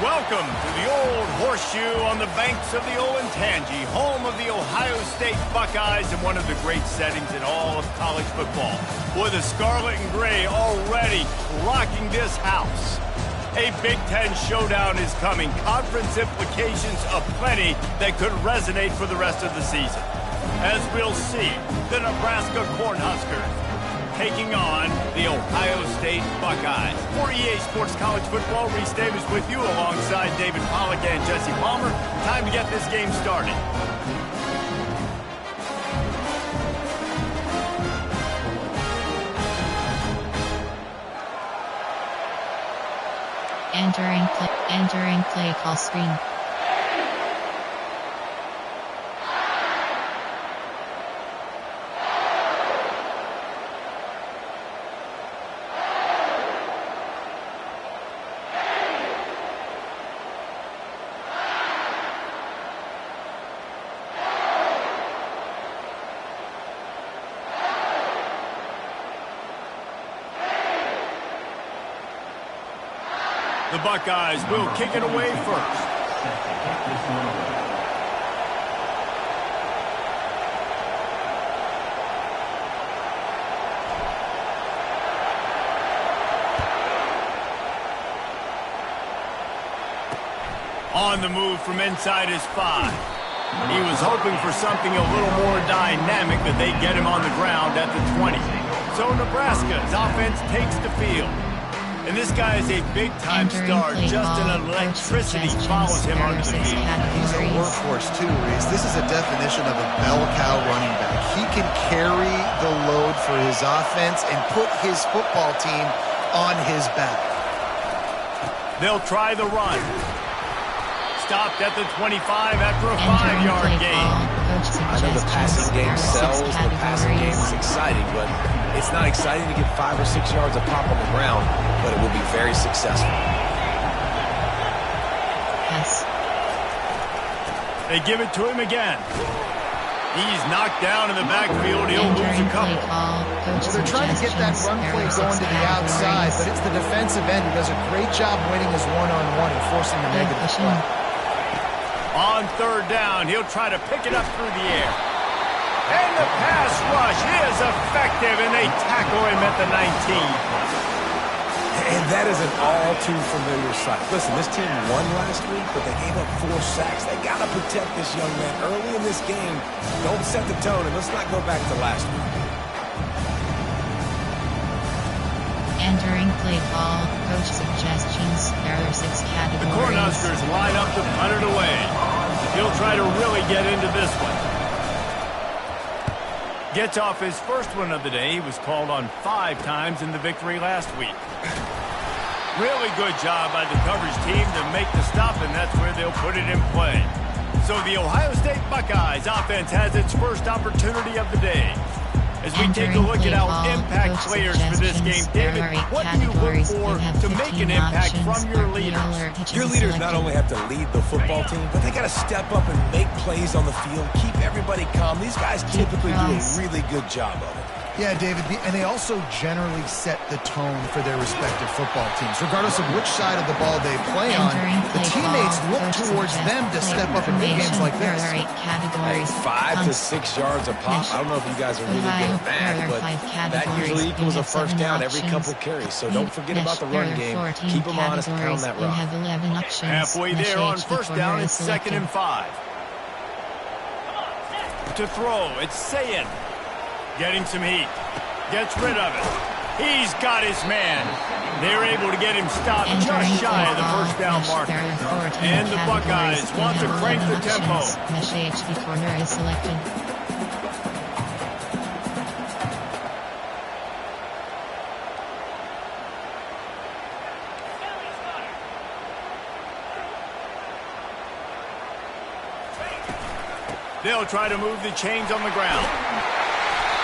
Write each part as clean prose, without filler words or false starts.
Welcome to the Old Horseshoe on the banks of the Olentangy, home of the Ohio State Buckeyes and one of the great settings in all of college football. Boy, the Scarlet and Gray already rocking this house. A Big Ten showdown is coming. Conference implications aplenty that could resonate for the rest of the season. As we'll see, the Nebraska Cornhuskers taking on the Ohio State Buckeyes. For EA Sports College Football, Reese Davis with you alongside David Pollack and Jesse Palmer. Time to get this game started. Entering play call screen. The Buckeyes will kick it away first. On the move from inside his 5. He was hoping for something a little more dynamic, but they get him on the ground at the 20. So Nebraska's offense takes the field. And this guy is a big-time star. Just an electricity follows him onto the field. He's a workhorse, too, Reese. This is a definition of a bell cow running back. He can carry the load for his offense and put his football team on his back. They'll try the run. Stopped at the 25 after a 5-yard gain. I know the passing game sells, the passing game is exciting, but it's not exciting to get 5 or 6 yards of pop on the ground, but it will be very successful. Yes. They give it to him again. He's knocked down in the backfield. He'll lose a couple. They're trying to get that run play going to the outside, but it's the defensive end who does a great job winning his one-on-one and forcing the negative play. On third down, he'll try to pick it up through the air. And the pass rush is effective, and they tackle him at the 19. And that is an all-too-familiar sight. Listen, this team won last week, but they gave up 4 sacks. They got to protect this young man early in this game. Don't set the tone, and let's not go back to last week. Entering play call, coach suggestions. There are 6 categories. The Cornhuskers line up to punt it away. He'll try to really get into this one. Gets off his first one of the day. He was called on 5 times in the victory last week. Really good job by the coverage team to make the stop, and that's where they'll put it in play. So the Ohio State Buckeyes offense has its first opportunity of the day. As we take a look at our impact players for this game, David, what do you look for to make an impact from your leaders? Your leaders not only have to lead the football team, but they got to step up and make plays on the field, keep everybody calm. These guys typically do a really good job of it. Yeah, David, and they also generally set the tone for their respective football teams. Regardless of which side of the ball they play on, the teammates look towards them to step up in big games like this. Hey, 5 to 6 yards a pop. I don't know if you guys are really good at that, but that usually equals a first down every couple carries. So don't forget about the run game. Keep them honest, pound that rock. Halfway there on first down, it's 2nd and 5. To throw, it's Sayin. Getting some heat. Gets rid of it. He's got his man. They're able to get him stopped just shy of the first down marker. And the Buckeyes want to crank the tempo. Mesh HD corner is selected. They'll try to move the chains on the ground.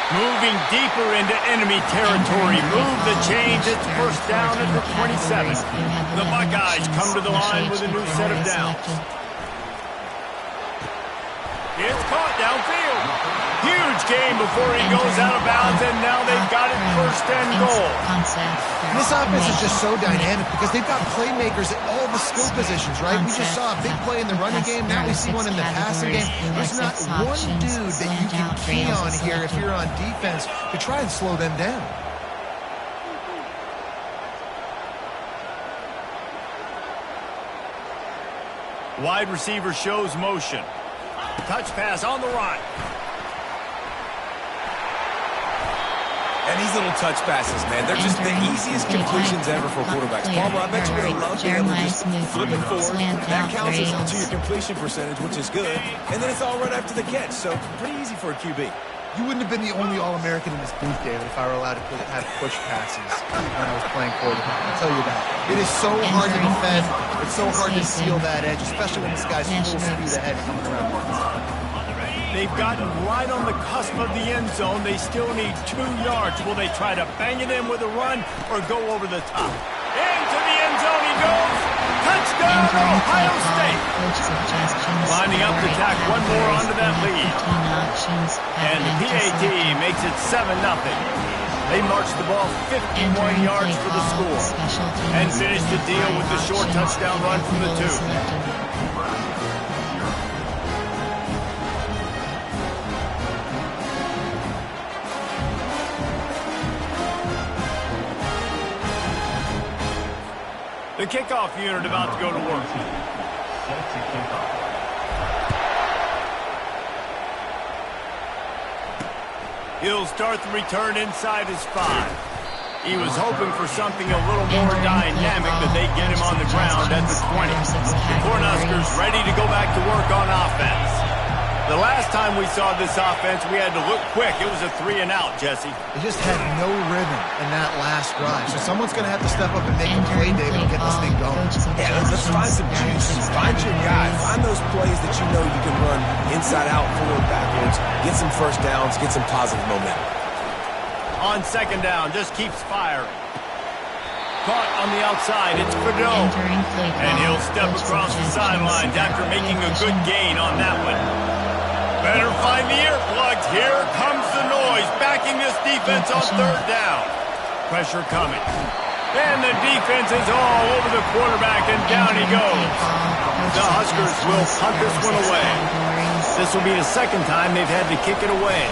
Moving deeper into enemy territory. Move the chains. It's first down at the 27. The Buckeyes come to the line with a new set of downs. It's caught downfield. Huge game before he goes out of bounds, and now they've got it first and goal. This offense is just so dynamic because they've got playmakers at all the skill positions, right? We just saw a big play in the running game. Now we see one in the passing game. There's not one dude that you can key on here if you're on defense to try and slow them down. Wide receiver shows motion. Touch pass on the run. And these little touch passes, man, they're just the easiest completions ever for quarterbacks. Palmer, I bet you're going to love being able to just flip it forward. That counts to your completion percentage, which is good. And then it's all right after the catch, so pretty easy for a QB. You wouldn't have been the only All-American in this booth, David, if I were allowed to have push passes when I was playing quarterback. I'll tell you that. It is so hard to defend. It's so hard to seal that edge, especially when this guy's full speed ahead coming around. They've gotten right on the cusp of the end zone. They still need 2 yards. Will they try to bang it in with a run or go over the top? Into the end zone he goes. Touchdown, Ohio State. Lining up to tack one more onto that lead. And the PAT makes it 7-0. They marched the ball 51 yards for the score and finished the deal with the short touchdown run from the 2. The kickoff unit about to go to work. He'll start the return inside his 5. He was hoping for something a little more dynamic, but they get him on the ground at the 20. The Cornhuskers ready to go back to work on offense. The last time we saw this offense, we had to look quick. It was a 3-and-out, Jesse. They just had no rhythm in that last drive. So someone's going to have to step up and make a play, David, and get this thing going. Yeah, let's find some juice. Find your guy. Find those plays that you know you can run inside out, forward, backwards. Get some first downs. Get some positive momentum. On second down, just keeps firing. Caught on the outside, it's Fedot. And he'll step across the sidelines after making a good gain on that one. Better find the earplugs. Here comes the noise, backing this defense on third down. Pressure coming. And the defense is all over the quarterback, and down he goes. The Huskers will punt this one away. This will be the second time they've had to kick it away.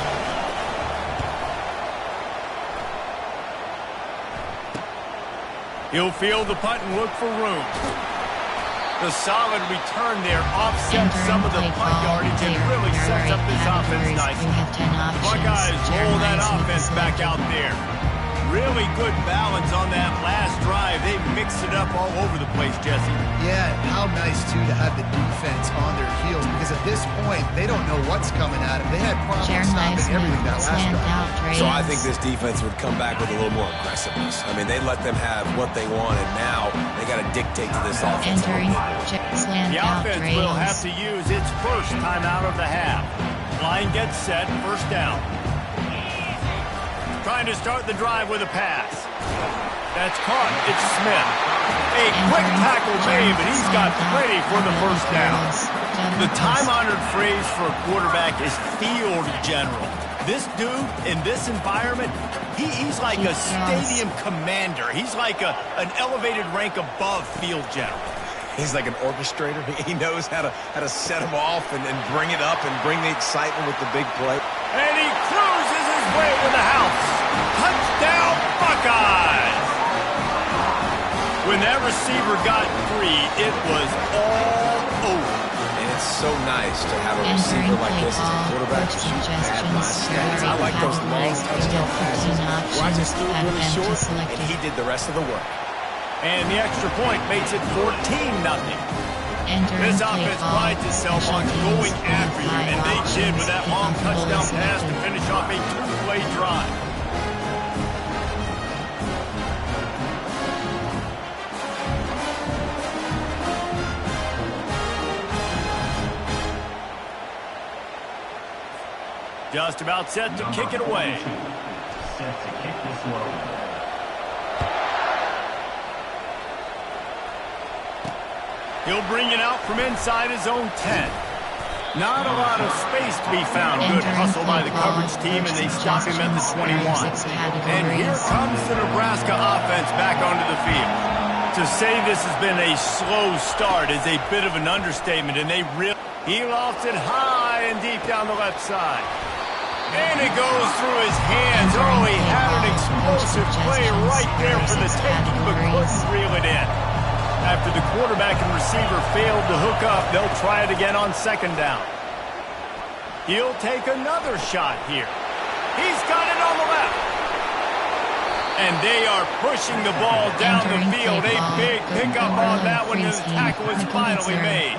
He'll field the punt and look for room. The solid return there offsets some of the punt yardage and really sets up this offense nicely. The Buckeyes roll that offense back out there. Really good balance on that last drive. They mixed it up all over the place, Jesse. Yeah, and how nice, too, to have the defense on their heels, because at this point, they don't know what's coming at them. They had problems stopping everything that last drive. So I think this defense would come back with a little more aggressiveness. I mean, they let them have what they want, and now they got to dictate to this offense. The offense will have to use its first timeout of the half. Line gets set, first down. Trying to start the drive with a pass. That's caught. It's Smith. A quick tackle made, but he's got plenty for the first down. The time-honored phrase for a quarterback is field general. This dude, in this environment, he's like a stadium commander. He's like an elevated rank above field general. He's like an orchestrator. He knows how to set them off and then bring it up and bring the excitement with the big play. And he cruises his way to the house. Touchdown, Buckeyes! When that receiver got free, it was all over. And it's so nice to have a receiver like this as a quarterback to shoot bad my stats. I like those long touchdown passes. Rodgers threw it really short, and he did the rest of the work. And the extra point makes it 14-0. This offense prides itself on going after you, and they did with that long touchdown pass to finish off a 2-play drive. Just about set to kick it away. Set to kick this one. He'll bring it out from inside his own 10. Not a lot of space to be found. Good hustle by the coverage team, and they stop him at the 21. And here comes the Nebraska offense back onto the field. To say this has been a slow start is a bit of an understatement, and he lofts it high and deep down the left side. And it goes through his hands. Oh, he had an explosive play right there for the taking, but couldn't reel it in. After the quarterback and receiver failed to hook up, they'll try it again on second down. He'll take another shot here. He's got it on the left. And they are pushing the ball down the field. A big pickup on that one, and the tackle is finally made.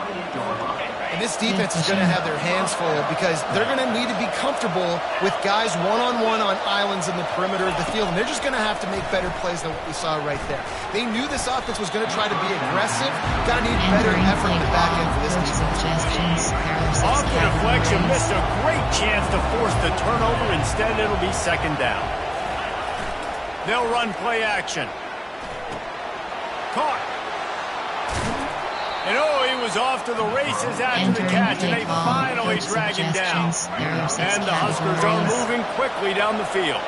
And this defense is going to have their hands full because they're going to need to be comfortable with guys one-on-one on islands in the perimeter of the field, and they're just going to have to make better plays than what we saw right there. They knew this offense was going to try to be aggressive. Got to need better effort in the back end for this defense. Off the deflection, missed a great chance to force the turnover. Instead, it'll be second down. They'll run play action. Caught. And oh, he was off to the races after the catch, and they finally drag him down. And the Huskers are moving quickly down the field.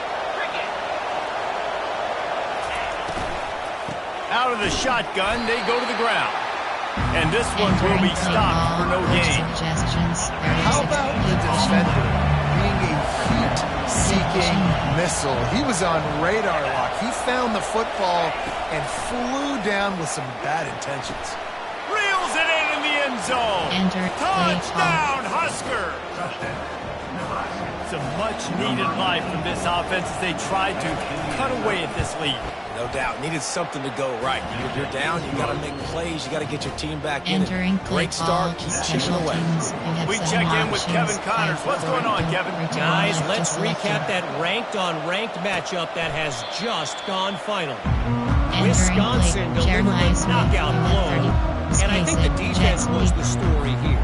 Out of the shotgun, they go to the ground. And this one will be stopped for no gain. How about the defender being a heat-seeking missile? He was on radar lock. He found the football and flew down with some bad intentions. Reels it in the end zone. Touchdown, Husker. It's a much-needed life from this offense as they tried to cut away at this lead. No doubt. Needed something to go right. You're down. You got to make plays. You got to get your team back in. Great start. Keep chipping away. We check in with Kevin Connors. What's going on, Kevin? Guys, let's recap that ranked-on-ranked matchup that has just gone final. Wisconsin delivered a knockout blow. And I think the defense was the story here.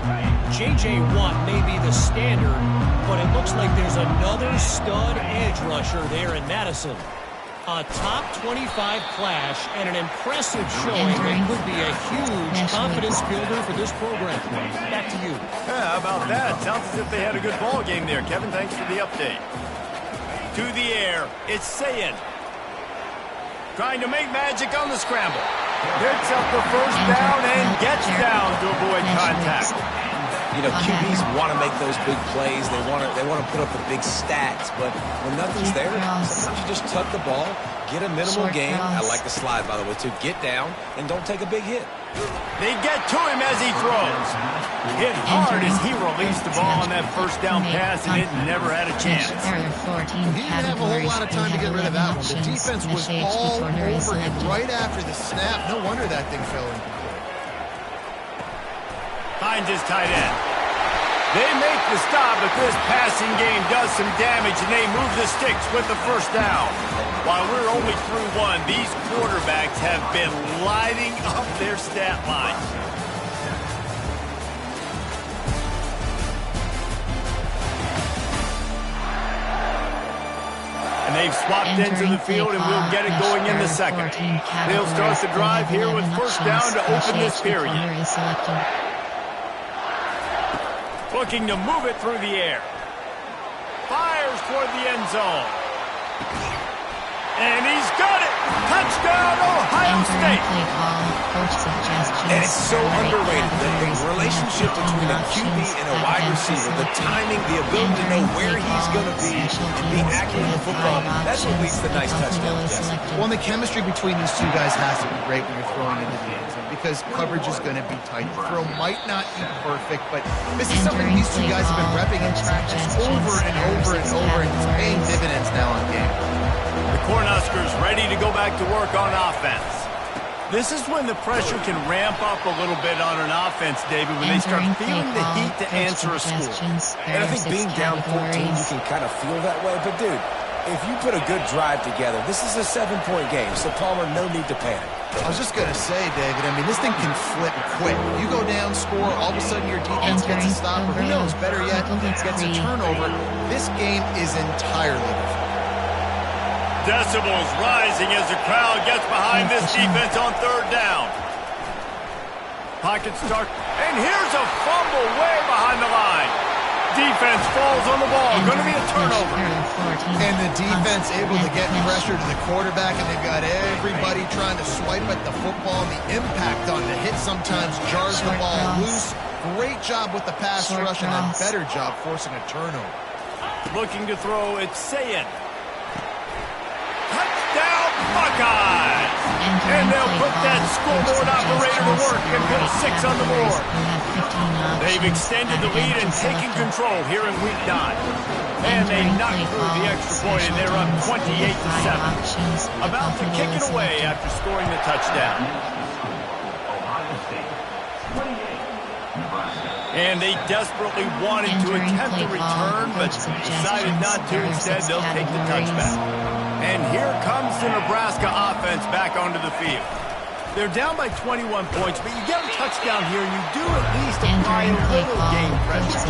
J.J. Watt may be the standard, but it looks like there's another stud edge rusher there in Madison. A top 25 clash and an impressive showing that could be a huge confidence builder for this program. Back to you. Yeah, how about that? Sounds as if they had a good ball game there. Kevin, thanks for the update. To the air, it's Sayin. Trying to make magic on the scramble. Picks up the first down and gets down to avoid contact. You know, QBs want to make those big plays. They want to put up the big stats, but when nothing's there, sometimes you just tuck the ball, get a minimal gain. I like the slide, by the way, too. Get down and don't take a big hit. They get to him as he throws. Hit hard as he released the ball on that first down pass, and it never had a chance. He didn't have a whole lot of time to get rid of that one. The defense was all over him right after the snap. No wonder that thing fell in. Finds his tight end. They make the stop, but this passing game does some damage, and they move the sticks with the first down. While we're only through one, these quarterbacks have been lighting up their stat line. And they've swapped into the field, and we'll get it going in the second. They'll start the drive here with first down to open this period. Looking to move it through the air. Fires toward the end zone. And he's got it! Touchdown, Ohio State! And it's so underrated, the relationship between a QB and a wide receiver, the timing, the ability to know where he's going to be and be accurate with football, that's what leads to nice touchdowns. Well, the chemistry between these two guys has to be great when you're throwing into the end zone because coverage is going to be tight. The throw might not be perfect, but this is something these two guys have been repping in practice over and over and over, and it's paying dividends now on game. The Cornhuskers ready to go back to work on offense. This is when the pressure can ramp up a little bit on an offense, David, when they start feeling the heat to answer a score. And I think being down 14, you can kind of feel that way. But, dude, if you put a good drive together, this is a 7-point game, so Palmer, no need to panic. I was just going to say, David, I mean, this thing can flip quick. You go down, score, all of a sudden your defense gets a stop, or who knows, better yet, gets a turnover. This game is entirely different. Decibels rising as the crowd gets behind this defense on third down. Pocket start. And here's a fumble way behind the line. Defense falls on the ball. Going to be a turnover. And the defense able to get pressure to the quarterback, and they've got everybody trying to swipe at the football. And the impact on the hit sometimes jars the ball loose. Great job with the pass rush, and a better job forcing a turnover. Looking to throw, it's Sayin. Touchdown, Buckeyes! And they'll put that scoreboard operator to work and put 6 on the board. They've extended the lead and taken control here in week 9. And they knocked through the extra point, and they're up 28-7. About to kick it away after scoring the touchdown. And they desperately wanted to attempt the return, but decided not to. Instead, they'll take the touchback. And here comes the Nebraska offense back onto the field. They're down by 21 points, but you get a touchdown here, and you do at least apply a little game pressure.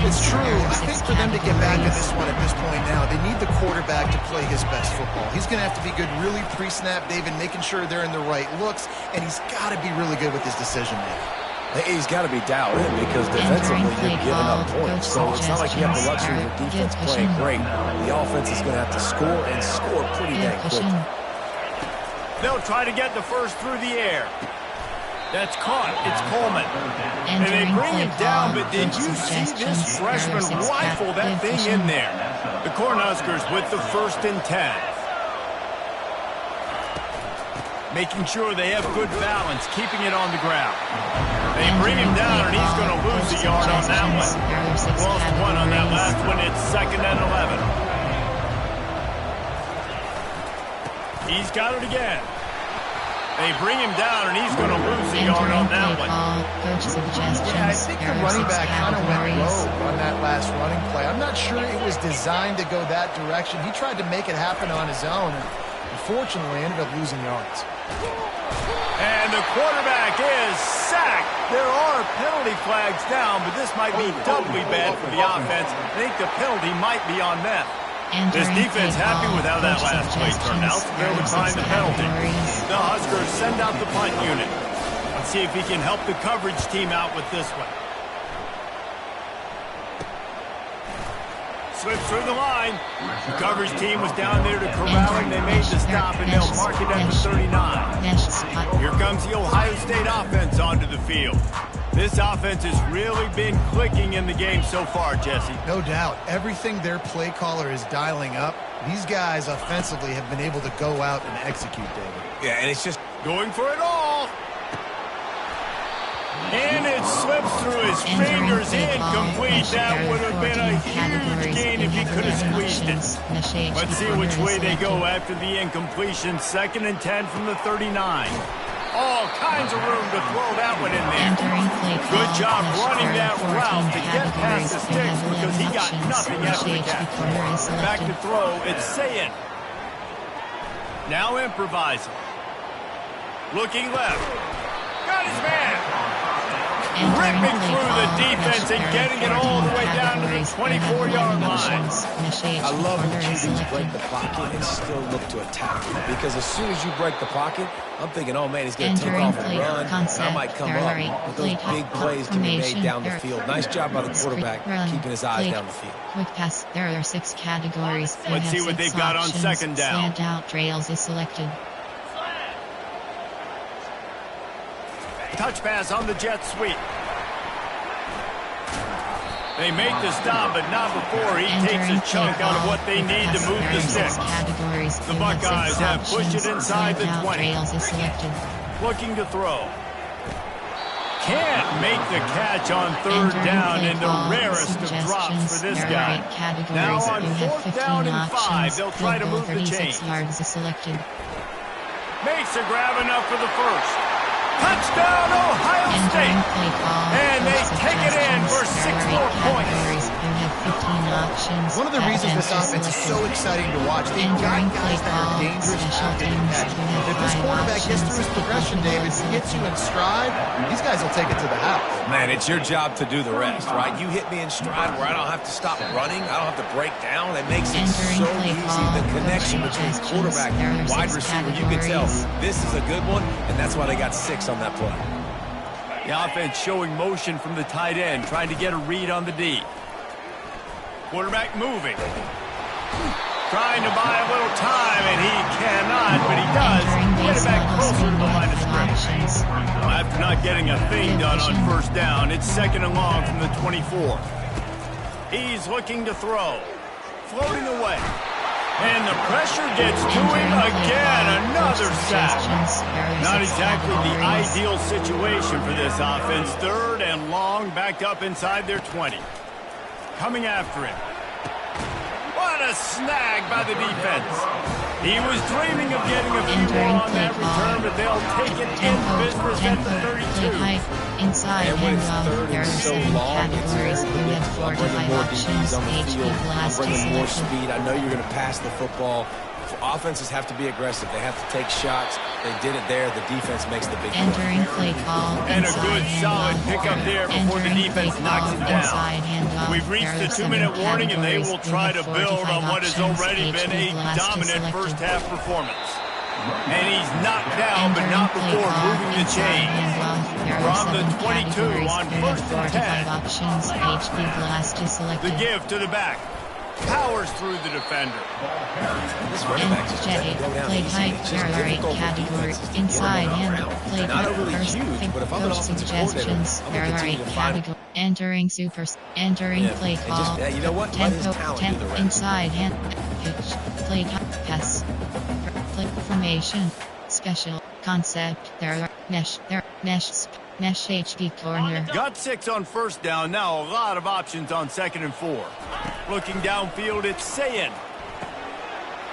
It's true. I think for them to get back at this one at this point now, they need the quarterback to play his best football. He's going to have to be good really pre-snap, David, making sure they're in the right looks, and he's got to be really good with his decision-making. He's got to be dialed in because defensively you're giving up points. So it's not like you have the luxury of the defense playing great. The offense is going to have to score and score pretty dang quick. They'll try to get the first through the air. That's caught. It's Coleman. And they bring him down, but did you see this freshman rifle that thing in there? The Cornhuskers with the 1st and 10. Making sure they have good balance, keeping it on the ground. They bring him down, and he's going to lose a yard on that one. Lost 1 on that last one. It's 2nd and 11. He's got it again. They bring him down, and he's going to lose a yard on that one. Yeah, I think the running back kind of went rogue on that last running play. I'm not sure it was designed to go that direction. He tried to make it happen on his own, and unfortunately ended up losing yards. And the quarterback is sacked. There are penalty flags down, but this might be doubly bad for the offense. I think the penalty might be on them. This defense happy with how that last play turned out. They'll decline the penalty. The Huskers send out the punt unit. Let's see if he can help the coverage team out with this one. Slips through the line. The coverage team was down there to corral him. They made the stop, and they'll mark it at the 39. Here comes the Ohio State offense onto the field. This offense has really been clicking in the game so far, Jesse. No doubt. Everything their play caller is dialing up, these guys offensively have been able to go out and execute, David. Yeah, and it's just going for it all. And it slips through his fingers, incomplete. That would have been a huge gain if he could have squeezed it. Let's see which way they go after the incompletion. 2nd and 10 from the 39. All kinds of room to throw that one in there. Good job running that route to get past the sticks because he got nothing after the catch. Back to throw, it's Sayin. Now improvising. Looking left. Got his man. Ripping through the defense and getting it all the way down to the 24-yard line. I love when QBs break the pocket and still look to attack. Because as soon as you break the pocket, I'm thinking, oh man, he's going to take off and run. And I might come up. But those big plays can be made down the field. Nice job by the quarterback keeping his eyes down the field. Quick pass. There are 6 categories. Let's see what they've got on 2nd down. Slant out trails is selected. Touch pass on the jet sweep. They make the stop, but not before he takes a chunk out of what they need to move the sticks. The Buckeyes have pushed it inside the 20. Looking to throw. Can't make the catch on 3rd down, and the rarest of drops for this guy. Now on 4th down and 5, they'll try to move the chains. Makes a grab enough for the first. Touchdown, Ohio State! And they take it in for 6 more points. One of the reasons this offense is so exciting to watch, they've got guys that are dangerous out there to catch. If this quarterback gets through his progression, David, gets you in stride, these guys will take it to the house. Man, it's your job to do the rest, right? You hit me in stride where I don't have to stop running. I don't have to break down. It makes it so easy. The connection between quarterback and wide receiver, you can tell this is a good one, and that's why they got 6 on that play. The offense showing motion from the tight end, trying to get a read on the D. Quarterback moving. Trying to buy a little time, and he cannot, but he does get it back closer to the line of scrimmage. Well, after not getting a thing done on first down, it's 2nd and long from the 24. He's looking to throw. Floating away. And the pressure gets to him again. Another sack. Not exactly the ideal situation for this offense. 3rd and long, backed up inside their 20. Coming after him. What a snag by the defense. He was dreaming of getting a few more on that return, but they'll take it in business at the 32. Inside handoff, there are 7 categories. You have 4 to 5 options. HP blast is more selected. speed. I know you're going to pass the football. Offenses have to be aggressive. They have to take shots. They did it there. The defense makes the big play. Entering play call. And a good solid pickup there before the defense knocks him down. We've reached the 2-minute warning, and they will try to build on what has already been a dominant first-half performance. And he's knocked down, but not before moving the chain. From the 22 on 1st and 10. The give to the back. Powers through the defender. This running back is J, play height, there are 8 categories. Inside and play first, think coach suggestions, there are 8 categories. Entering supers, entering play call, you know what? tempo, inside and pitch, play pass, play formation, special, concept, there are mesh, mesh HP corner. Got 6 on first down. Now a lot of options on 2nd and 4. Looking downfield, it's Sayin.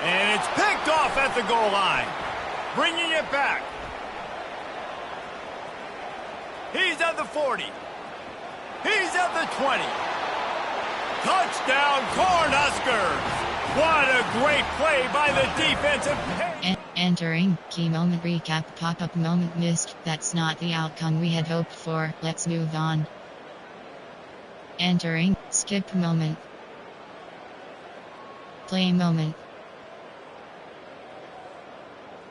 And it's picked off at the goal line. Bringing it back. He's at the 40. He's at the 20. Touchdown, Cornhuskers. What a great play by the defensive. Entering key moment recap. Pop-up moment missed. That's not the outcome we had hoped for. Let's move on. Entering skip moment. Play moment.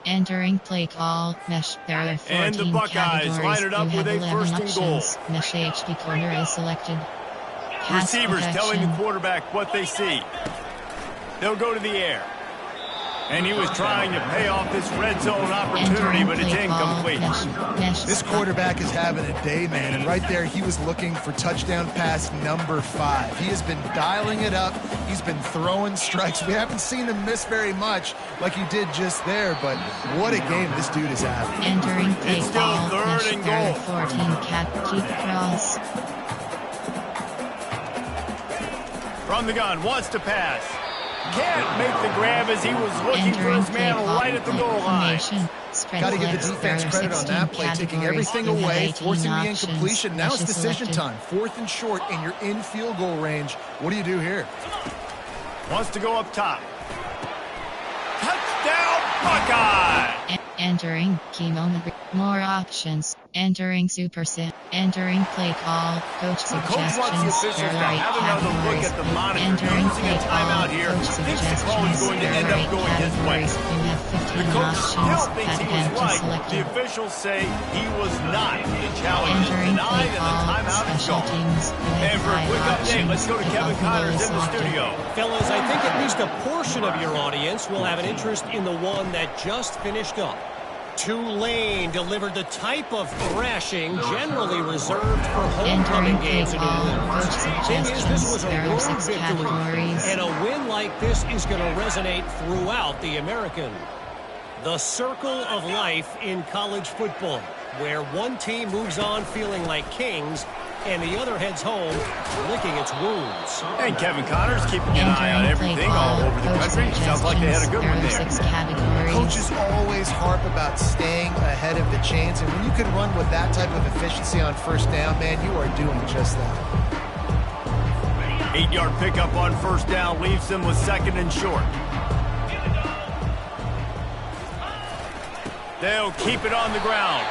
Entering play call. Mesh. There are 14 and the Buckeyes line it up with a 1st and goal. Mesh HP corner is selected. Pass Receivers protection. telling the quarterback what they see. They'll go to the air. And he was trying to pay off this red zone opportunity, but it's incomplete. This quarterback is having a day, man. And right there, he was looking for touchdown pass number 5. He has been dialing it up. He's been throwing strikes. We haven't seen him miss very much like he did just there, but what a game this dude is having. Entering play It's still call. 3rd and goal. 14 cap keep cross. From the gun, wants to pass. Can't make the grab as he was looking for his man right at the goal line. Got to give the defense credit on that play, taking everything away, forcing the incompletion. Now it's decision time. 4th and short, and you're in field goal range. What do you do here? Wants to go up top. Touchdown, Buckeye! Entering key moment. More options. Entering super set. Entering play call. Coach The coach wants the suggestions. officials to There are 8 have another look categories. at the monitor. Entering Using play a timeout here, call. Coach thinks the call is suggestions. going to There end are up 8 going his way. categories. You have 15 The coach still options. thinks he was Advantage right. The selected. officials say he was not. The challenge is Entering play denied and the call. timeout is Special gone. teams. You have And for a 5 quick update, let's go to options. Kevin Kickoff Connors goal in the selected. studio. Fellas, I think at least a portion of your audience will have an interest in the one that just finished up. Tulane delivered the type of thrashing generally reserved for homecoming games in New Orleans. The thing is, this was a road victory, and a win like this is going to resonate throughout the American. The circle of life in college football, where one team moves on feeling like kings, and the other heads home licking its wounds. And Kevin Connors keeping an eye on everything all over the country. Sounds like they had a good one there. Coaches always harp about staying ahead of the chains, and when you can run with that type of efficiency on first down, man, you are doing just that. 8-yard pickup on first down leaves them with 2nd and short. They'll keep it on the ground.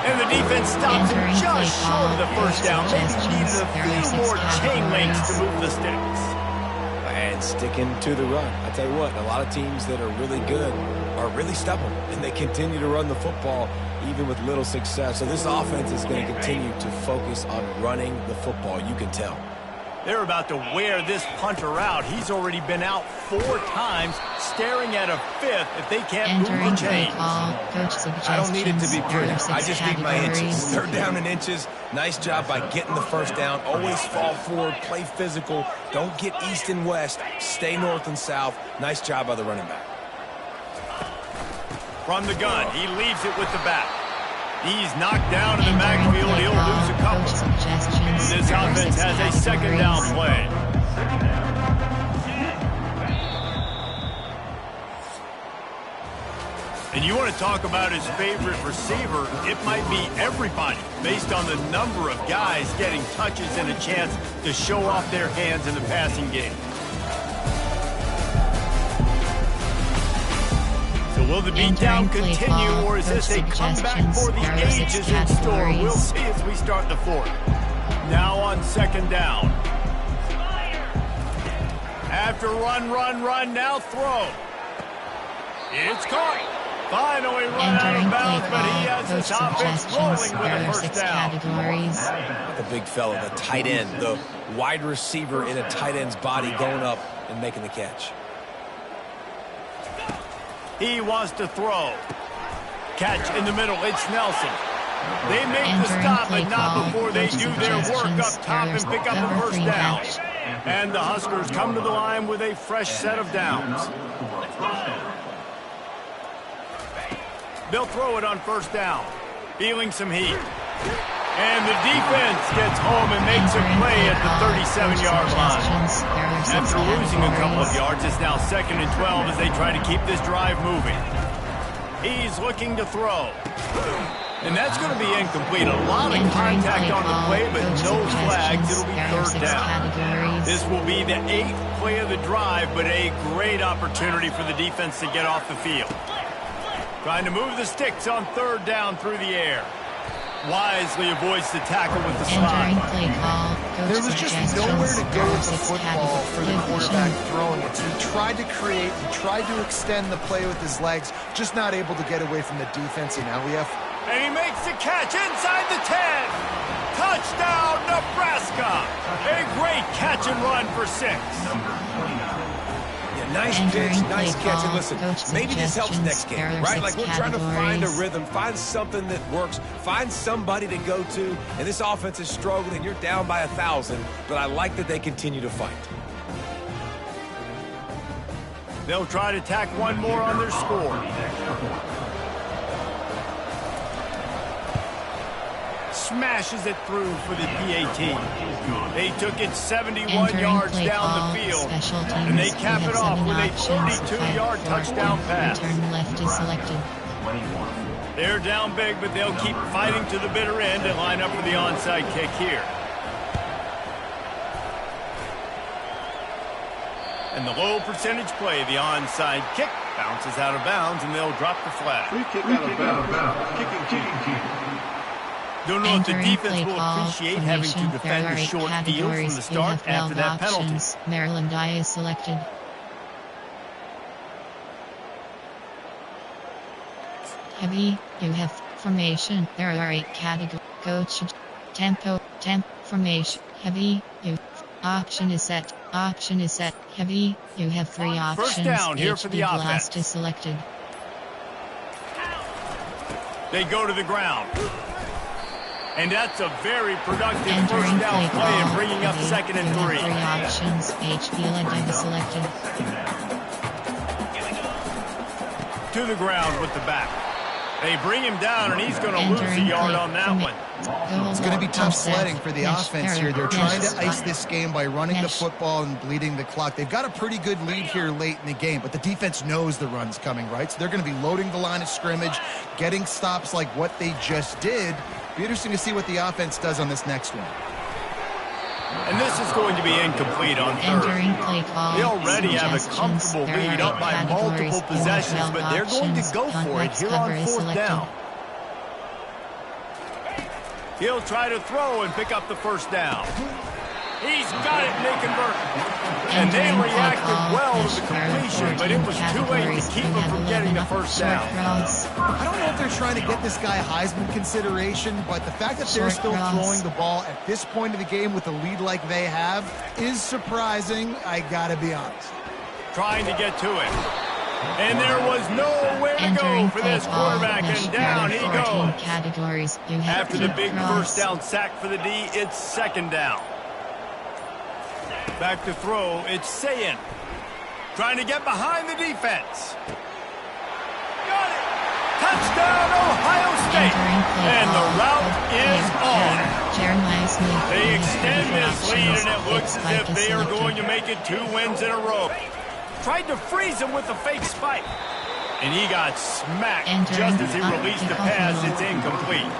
And the defense stops him just short of the first down. Maybe needed a few more chain links to move the sticks. And sticking to the run. I tell you what, a lot of teams that are really good are really stubborn, and they continue to run the football even with little success. So this offense is going to continue to focus on running the football. You can tell. They're about to wear this punter out. He's already been out 4 times, staring at a 5th if they can't move the chains. I don't need it to be pretty. I just need my inches. 3rd down and inches. Nice job by getting the first down. Always fall forward, play physical. Don't get east and west. Stay north and south. Nice job by the running back. From the gun, he leaves it with the back. He's knocked down in the backfield. He'll lose a couple. This offense has a 2nd down play. And you want to talk about his favorite receiver, it might be everybody, based on the number of guys getting touches and a chance to show off their hands in the passing game. So will the beatdown continue, or is this a comeback for the ages in store? We'll see as we start the 4th. Now on 2nd down. After run, now throw. It's caught. Finally run out of bounds, but he has his offense rolling with a 1st down. The big fella, the tight end, the wide receiver in a tight end's body going up and making the catch. He wants to throw. Catch in the middle. It's Nelson. They make the stop, but not before they do their work up top and pick up a 1st down. And the Huskers come to the line with a fresh set of downs. They'll throw it on 1st down. Feeling some heat. And the defense gets home and makes a play at the 37-yard line. After losing a couple of yards, it's now 2nd and 12 as they try to keep this drive moving. He's looking to throw. And that's going to be incomplete. A lot of contact on the play, but no flags. It'll be 3rd down. This will be the 8th play of the drive, but a great opportunity for the defense to get off the field. Trying to move the sticks on 3rd down through the air. Wisely avoids the tackle with the slide. There was just nowhere to go with the football for the quarterback throwing it. So he tried to create, he tried to extend the play with his legs, just not able to get away from the defense in LEF. And he makes the catch inside the 10. Touchdown, Nebraska. A great catch and run for 6. Nice pitch, nice catch, and listen, maybe this helps next game, right? Like we're trying to find a rhythm, find something that works, find somebody to go to, and this offense is struggling. You're down by 1,000, but I like that they continue to fight. They'll try to tack one more on their score. Smashes it through for the PAT. They took it 71 yards down the field, and they cap it off with a 42-yard touchdown pass. Left is selected. They're down big, but they'll keep fighting to the bitter end and line up for the onside kick here. And the low percentage play, the onside kick, bounces out of bounds, and they'll drop the flag. Free kick out of bounds. Kicking. Don't know if the defense will appreciate having to defend a short field from the start after that penalty. Maryland I is selected. Heavy, you have formation. There are 8 categories. Coach, tempo, formation. Heavy, you. Option is set. Heavy, you have 3 options. First down here for the offense. Last is selected. They go to the ground. And that's a very productive first down play and bringing up 2nd and 3. 3 options. HP Ledger selected. To the ground with the back. They bring him down, and he's going to lose a yard on that one. It's going to be tough sledding for the offense here. They're trying to ice this game by running the football and bleeding the clock. They've got a pretty good lead here late in the game, but the defense knows the run's coming, right? So they're going to be loading the line of scrimmage, getting stops like what they just did. Be interesting to see what the offense does on this next one. And this is going to be incomplete on 3rd. They already have a comfortable lead up by multiple possessions, but they're going to go for it here on 4th down. He'll try to throw and pick up the first down. He's got it, and they convert. And they reacted well to the completion, but it was too late to keep him from getting the first down. I don't know if they're trying to get this guy Heisman consideration, but the fact that they're still throwing the ball at this point of the game with a lead like they have is surprising, I gotta be honest. Trying to get to it. And there was nowhere to go for this quarterback, and down he goes. After the big first down sack for the D, it's second down. Back to throw, it's Sayin. Trying to get behind the defense. Got it! Touchdown, Ohio State! And the route is on. They extend this lead, and it looks as if they are going to make it 2 wins in a row. Tried to freeze him with a fake spike. And he got smacked just as he released the pass. It's incomplete.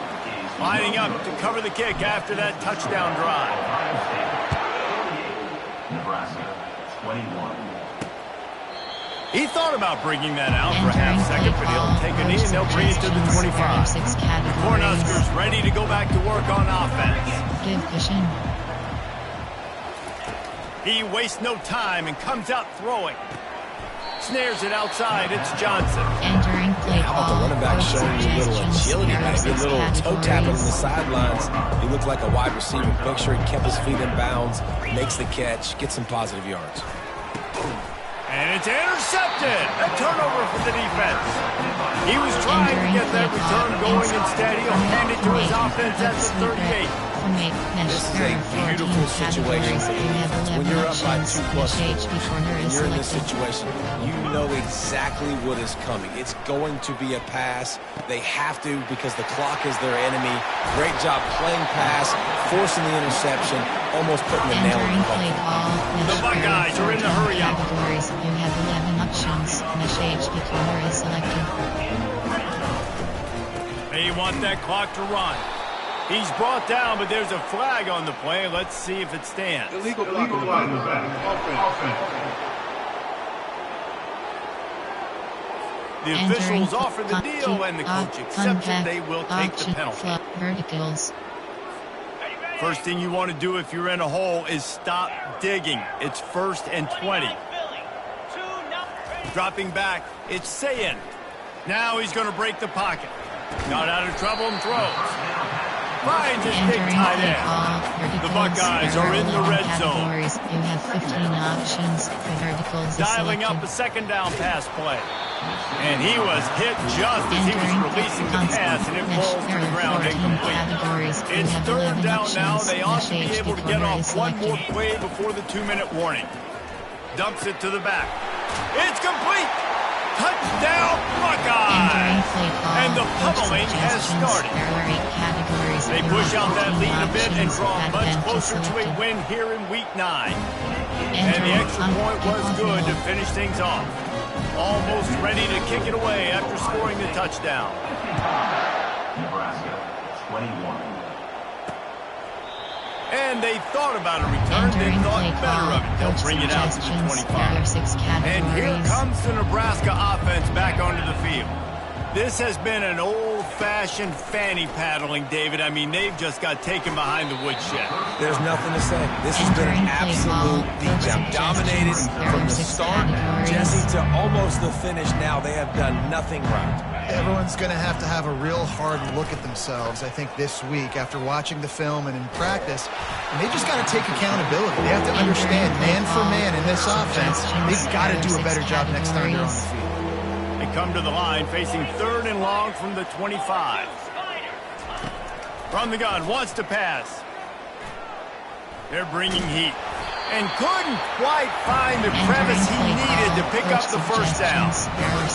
Lining up to cover the kick after that touchdown drive. Nebraska, 21. He thought about bringing that out for a half second, but he'll take a knee and they'll bring it to the 25. The Cornhuskers ready to go back to work on offense. He wastes no time and comes out throwing. Snares it outside. It's Johnson. How about the running back showing you a little agility, maybe a little toe tapping on the sidelines. He looked like a wide receiver. Make sure he kept his feet in bounds, makes the catch, gets some positive yards. And it's intercepted. A turnover for the defense. He was trying to get that return going. Instead, he'll hand it to his offense at the 38. This is a beautiful situation for the defense. When you're up by 2+ scores, and you're in this situation, you know exactly what is coming. It's going to be a pass. They have to because the clock is their enemy. Great job playing pass, forcing the interception, almost putting the nail in the coffin. The Buckeyes are in the hurry up. You have 11 options. Mesh HB corner is selected. They want that clock to run. He's brought down, but there's a flag on the play. Let's see if it stands. Illegal flag in the back. The officials offer the deal, and the coach accepts it. They will take the penalty. Verticals. First thing you want to do if you're in a hole is stop digging. It's 1st and 20. Dropping back, it's Sayin. Now he's going to break the pocket. Got out of trouble and throws. Finds his big tight end. The Buckeyes are in the red zone. You have 15 options. The verticals dialing up a second down pass play. And he was hit just as he was releasing the pass, and it falls to the ground incomplete. It's 3rd down now. They ought to be able to get off one more play before the 2-minute warning. Dumps it to the back. It's complete. Touchdown, Buckeyes! And the pummeling has started. They push out that lead a bit and draw much closer to a win here in Week 9. And the extra point was good to finish things off. Almost ready to kick it away after scoring the touchdown. Nebraska, 21. And they thought about a return, they thought better of it. They'll bring it out to the 25. And here comes the Nebraska offense back onto the field. This has been an old-fashioned fanny paddling, David. I mean, they've just got taken behind the woodshed. There's nothing to say. This has been an absolute beatdown. Dominated from the start, Jesse, to almost the finish now. They have done nothing right. Everyone's going to have a real hard look at themselves, I think, this week after watching the film and in practice. And they just got to take accountability. They have to understand, man for man in this offense, they've got to do a better job next time they're on the field. They come to the line facing 3rd and long from the 25. From the gun, wants to pass. They're bringing heat. And couldn't quite find the crevice he needed to pick up the first down.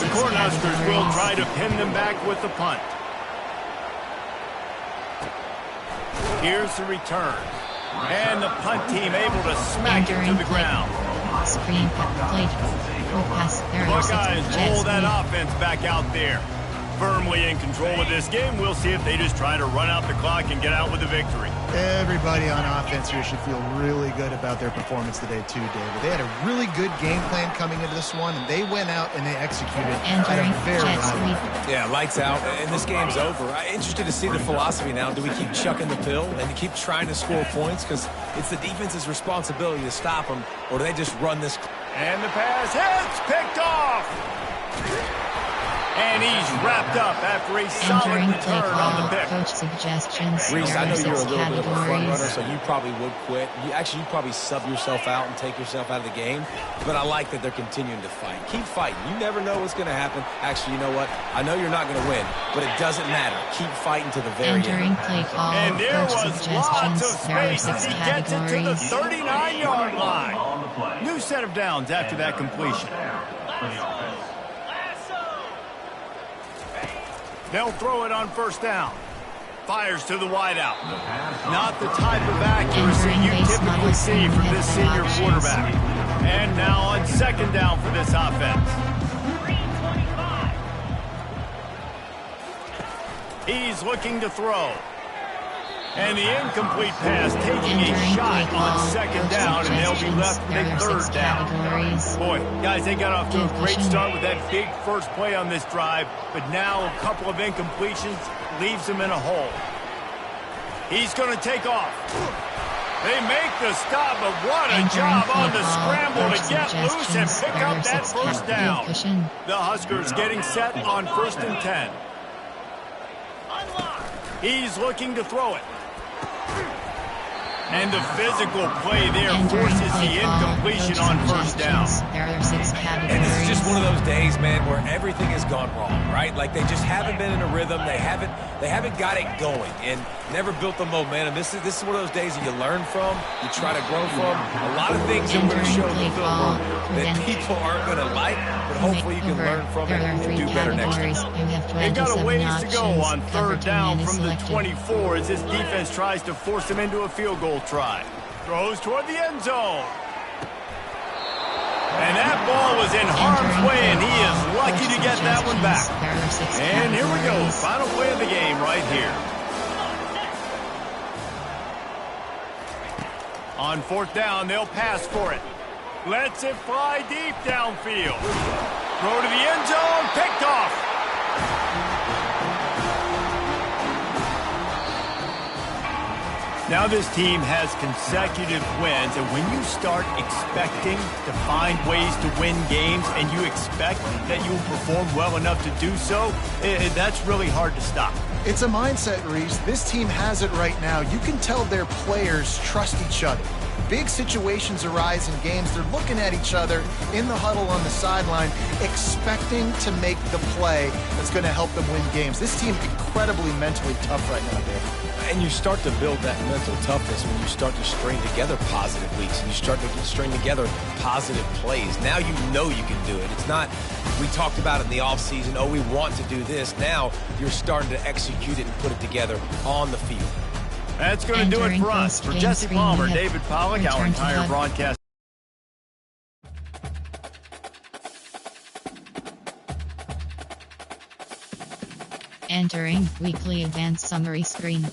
The Cornhuskers will try to pin them back with the punt. Here's the return. And the punt team able to smack it to the ground. Screen plate. Pass. Buckeyes roll that offense back out there. firmly in control of this game. We'll see if they just try to run out the clock and get out with a victory. Everybody on offense here should feel really good about their performance today too, David. They had a really good game plan coming into this one, and they went out and they executed at a very high level. Yeah, lights out, and this game's over. I'm interested to see the philosophy now. Do we keep chucking the pill and keep trying to score points? Because it's the defense's responsibility to stop them, or do they just run this? And the pass hits, picked off. And he's wrapped up after a solid return on the pick. Coach suggestions. Reese, I know you're a little bit of a front runner, categories. so you probably would quit. You probably sub yourself out and take yourself out of the game. But I like that they're continuing to fight. Keep fighting. You never know what's going to happen. Actually, you know what? I know you're not going to win, but it doesn't matter. Keep fighting to the very Entering end. play call. And there Coach was lots of suggestions. There are space 6 as he gets it to the categories. 39-yard line. On the play. New set of downs after that completion. For the offense. They'll throw it on first down. Fires to the wideout. Not the type of accuracy you typically see from this senior quarterback. And now on second down for this offense. He's looking to throw. And the incomplete pass taking a shot on second down, and they'll be left with a third down. Boy, guys, they got off to a great start with that big first play on this drive, but now a couple of incompletions leaves them in a hole. He's going to take off. They make the stop, but what a job on the scramble to get loose and pick up that first down. The Huskers getting set on 1st and 10. He's looking to throw it. And the physical play there forces the incompletion on first down. There are 6 categories. And this is just one of those days, man, where everything has gone wrong, right? Like they just haven't been in a rhythm. They haven't got it going and never built the momentum. This is one of those days that you learn from, you try to grow from. A lot of things that we're going to show the film that people aren't going to like, but hopefully you can learn from it and do better next time. They got a ways to go on third down from the 24 as this defense tries to force them into a field goal try. Throws toward the end zone. And that ball was in harm's way, and he is lucky to get that one back. And here we go, final play of the game right here. On fourth down, they'll pass for it. Lets it fly deep downfield. Throw to the end zone, picked off. Now this team has consecutive wins, and when you start expecting to find ways to win games and you expect that you will perform well enough to do so, that's really hard to stop. It's a mindset, Reese. This team has it right now. You can tell their players trust each other. Big situations arise in games. They're looking at each other in the huddle on the sideline, expecting to make the play that's going to help them win games. This team incredibly mentally tough right now, Dave. And you start to build that mental toughness when you start to string together positive weeks and you start to string together positive plays. Now you know you can do it. It's not, we talked about it in the offseason, oh, we want to do this. Now you're starting to execute it and put it together on the field. That's going to do it for us. For Jesse Palmer, David Pollack, our entire broadcast. Entering weekly advanced summary screen.